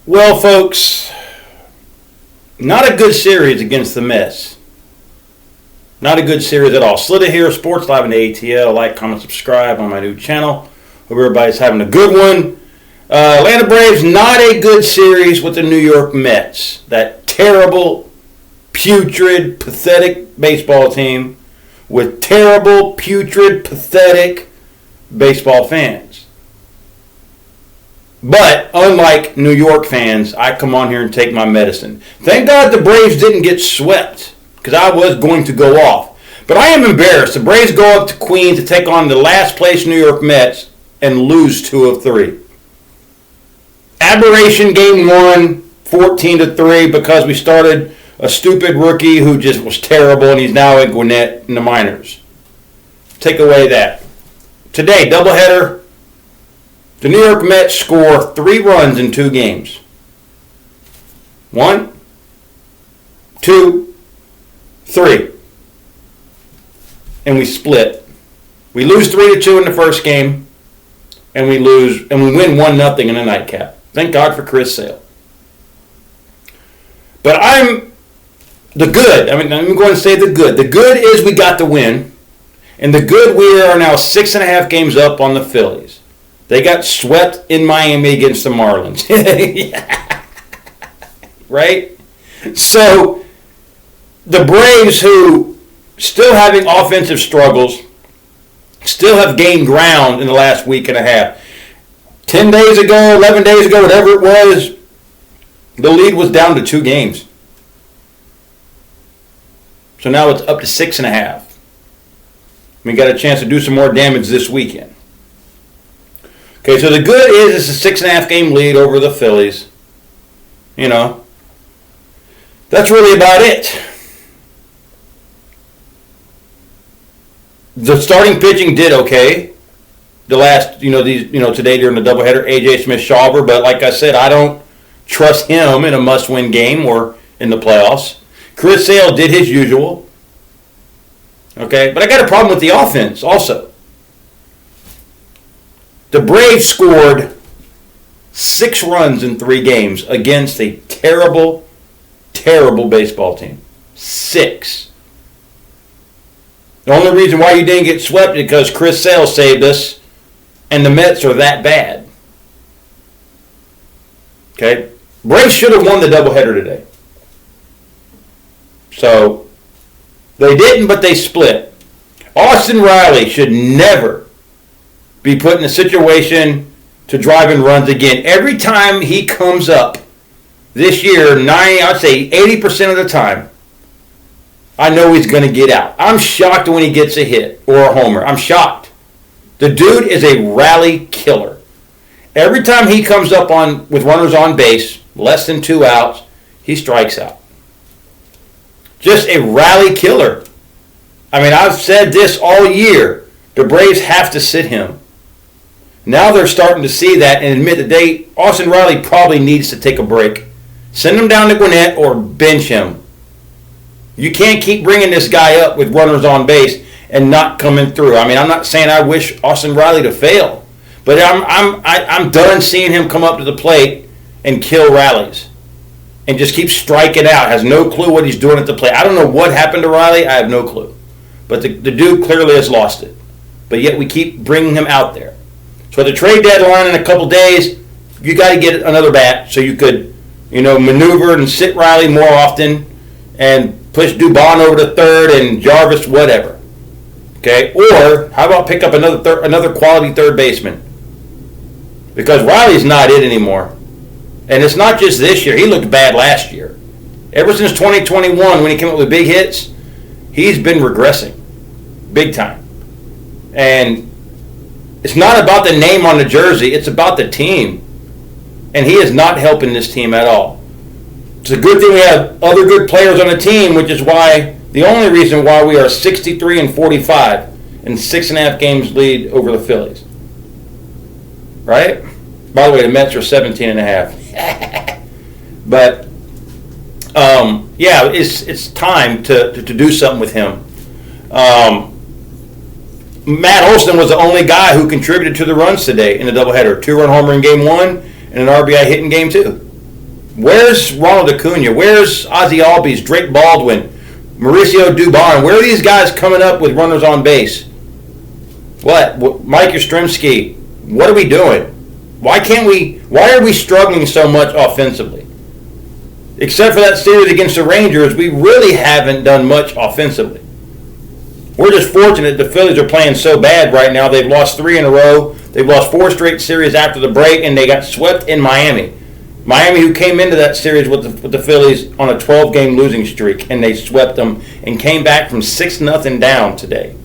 Well, folks, not a good series against the Mets. Not a good series at all. Slita here, Sports Live in the ATL. Like, comment, subscribe on my new channel. Hope everybody's having a good one. Atlanta Braves, not a good series with the New York Mets. That terrible, putrid, pathetic baseball team with terrible, putrid, pathetic baseball fans. But unlike New York fans, I come on here and take my medicine. Thank God the Braves didn't get swept, because I was going to go off. But I am embarrassed. The Braves go up to Queens to take on the last place New York Mets and lose 2 of 3. Aberration game 1, 14-3, because we started a stupid rookie who just was terrible, and he's now at Gwinnett in the minors. Take away that. Today, doubleheader. The New York Mets score 3 runs in 2 games. 1, 2, 3. And we split. We lose 3-2 in the first game, and we win 1-0 in the nightcap. Thank God for Chris Sale. But I'm going to say the good. The good is we got the win, and the good, we are now 6.5 games up on the Phillies. They got swept in Miami against the Marlins. Right? So, the Braves, who still having offensive struggles, still have gained ground in the last week and a half. 10 days ago, 11 days ago, whatever it was, the lead was down to 2 games. So now it's up to 6.5. We got a chance to do some more damage this weekend. Okay, so the good is it's a 6.5 game lead over the Phillies. You know, that's really about it. The starting pitching did okay. The last, today during the doubleheader, A.J. Smith-Shawver, but like I said, I don't trust him in a must-win game or in the playoffs. Chris Sale did his usual. Okay, but I got a problem with the offense also. The Braves scored 6 runs in 3 games against a terrible, terrible baseball team. 6. The only reason why you didn't get swept is because Chris Sale saved us, and the Mets are that bad. Okay? Braves should have won the doubleheader today. So, they didn't, but they split. Austin Riley should never be put in a situation to drive in runs again. Every time he comes up this year, I'd say 80% of the time, I know he's going to get out. I'm shocked when he gets a hit or a homer. I'm shocked. The dude is a rally killer. Every time he comes up with runners on base, less than 2 outs, he strikes out. Just a rally killer. I mean, I've said this all year. The Braves have to sit him. Now they're starting to see that and admit that Austin Riley probably needs to take a break. Send him down to Gwinnett or bench him. You can't keep bringing this guy up with runners on base and not coming through. I mean, I'm not saying I wish Austin Riley to fail, but I'm done seeing him come up to the plate and kill rallies and just keep striking out. Has no clue what he's doing at the plate. I don't know what happened to Riley. I have no clue. But the dude clearly has lost it. But yet we keep bringing him out there. So at the trade deadline in a couple days, you got to get another bat so you could, maneuver and sit Riley more often and push Dubon over to third and Jarvis, whatever. Okay? Or how about pick up another quality third baseman? Because Riley's not it anymore. And it's not just this year. He looked bad last year. Ever since 2021 when he came up with big hits, he's been regressing. Big time. And it's not about the name on the jersey. It's about the team. And he is not helping this team at all. It's a good thing we have other good players on the team, which is the only reason why we are 63-45 and 6.5 games lead over the Phillies. Right? By the way, the Mets are 17.5. But, it's time to do something with him. Matt Olson was the only guy who contributed to the runs today in the doubleheader. 2-run homer in game 1 and an RBI hit in game 2. Where's Ronald Acuna? Where's Ozzie Albies, Drake Baldwin, Mauricio Dubon? Where are these guys coming up with runners on base? What? Mike Yastrzemski? What are we doing? Why are we struggling so much offensively? Except for that series against the Rangers, we really haven't done much offensively. We're just fortunate the Phillies are playing so bad right now. They've lost 3 in a row. They've lost 4 straight series after the break, and they got swept in Miami. Miami, who came into that series with the Phillies on a 12-game losing streak, and they swept them and came back from 6-0 down today.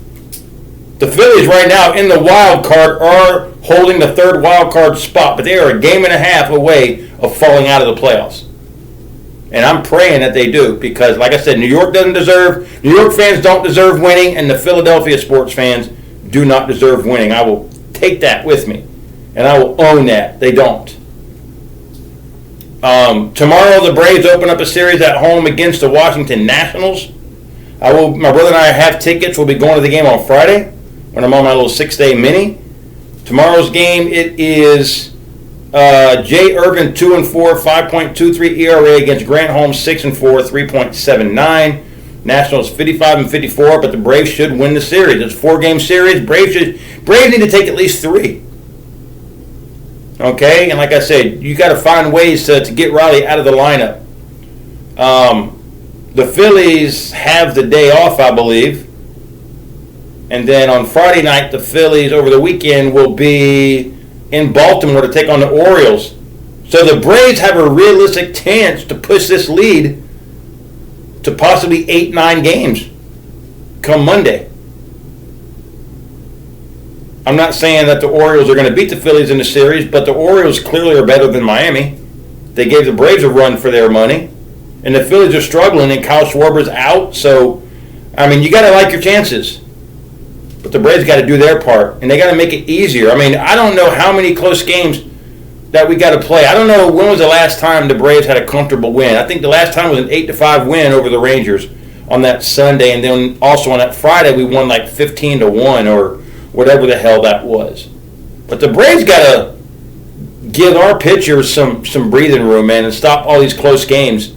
The Phillies right now in the wild card are holding the 3rd wild card spot, but they are a game and a half away of falling out of the playoffs. And I'm praying that they do because, like I said, New York fans don't deserve winning, and the Philadelphia sports fans do not deserve winning. I will take that with me, and I will own that. They don't. Tomorrow, the Braves open up a series at home against the Washington Nationals. My brother and I have tickets. We'll be going to the game on Friday when I'm on my little 6-day mini. Tomorrow's game, it is Jay Irvin 2-4, 5.23 ERA against Grant Holmes 6-4, 3.79. Nationals 55-54, but the Braves should win the series. It's a 4-game series. Braves need to take at least 3. Okay, and like I said, you got to find ways to get Riley out of the lineup. The Phillies have the day off, I believe. And then on Friday night, the Phillies over the weekend will be in Baltimore to take on the Orioles. So the Braves have a realistic chance to push this lead to possibly 8-9 games come Monday. I'm not saying that the Orioles are going to beat the Phillies in the series, but the Orioles clearly are better than Miami. They gave the Braves a run for their money. And the Phillies are struggling, and Kyle Schwarber's out. So, I mean, you got to like your chances. But the Braves got to do their part, and they got to make it easier. I mean, I don't know how many close games that we got to play. I don't know when was the last time the Braves had a comfortable win. I think the last time was an 8-5 win over the Rangers on that Sunday, and then also on that Friday we won like 15-1 or whatever the hell that was. But the Braves got to give our pitchers some breathing room, man, and stop all these close games.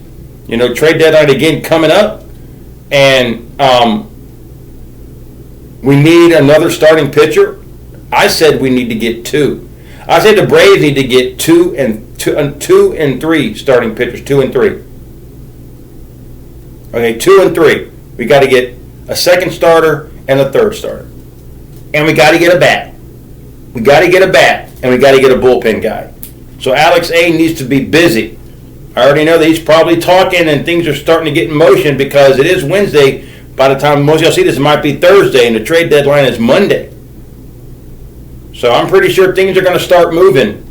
You know, trade deadline again coming up, and we need another starting pitcher. I said we need to get 2. I said the Braves need to get 2 and 3 starting pitchers, 2 and 3. Okay, 2 and 3. We got to get a second starter and a third starter. And we got to get a bat. We got to get a bat, and we got to get a bullpen guy. So Alex A needs to be busy. I already know that he's probably talking, and things are starting to get in motion because it is Wednesday. By the time most of y'all see this, it might be Thursday, and the trade deadline is Monday. So I'm pretty sure things are going to start moving.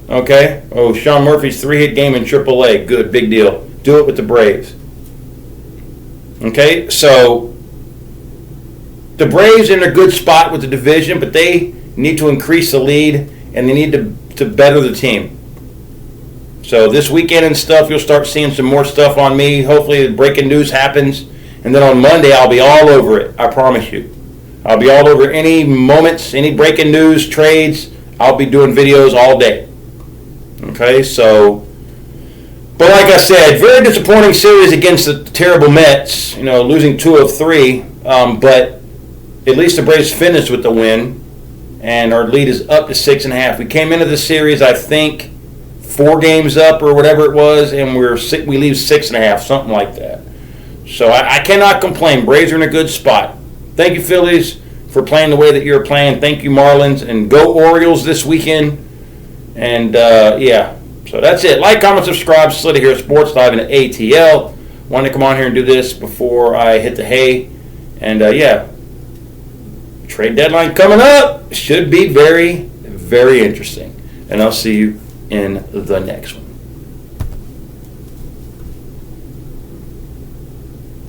Okay? Oh, Sean Murphy's 3-hit game in AAA. Good, big deal. Do it with the Braves. Okay? So the Braves are in a good spot with the division, but they need to increase the lead, and they need to better the team. So this weekend and stuff, you'll start seeing some more stuff on me. Hopefully the breaking news happens. And then on Monday, I'll be all over it. I promise you. I'll be all over any moments, any breaking news, trades. I'll be doing videos all day. Okay, so. But like I said, very disappointing series against the terrible Mets. You know, losing 2 of 3. But at least the Braves finished with the win. And our lead is up to 6.5. We came into the series, I think, 4 games up or whatever it was, and we leave 6.5, something like that. So I cannot complain. Braves are in a good spot. Thank you, Phillies, for playing the way that you're playing. Thank you, Marlins, and go Orioles this weekend. And yeah, so that's it. Like, comment, subscribe. Slita here, Sports Live and ATL. Wanted to come on here and do this before I hit the hay. And yeah, trade deadline coming up. Should be very, very interesting. And I'll see you in the next one.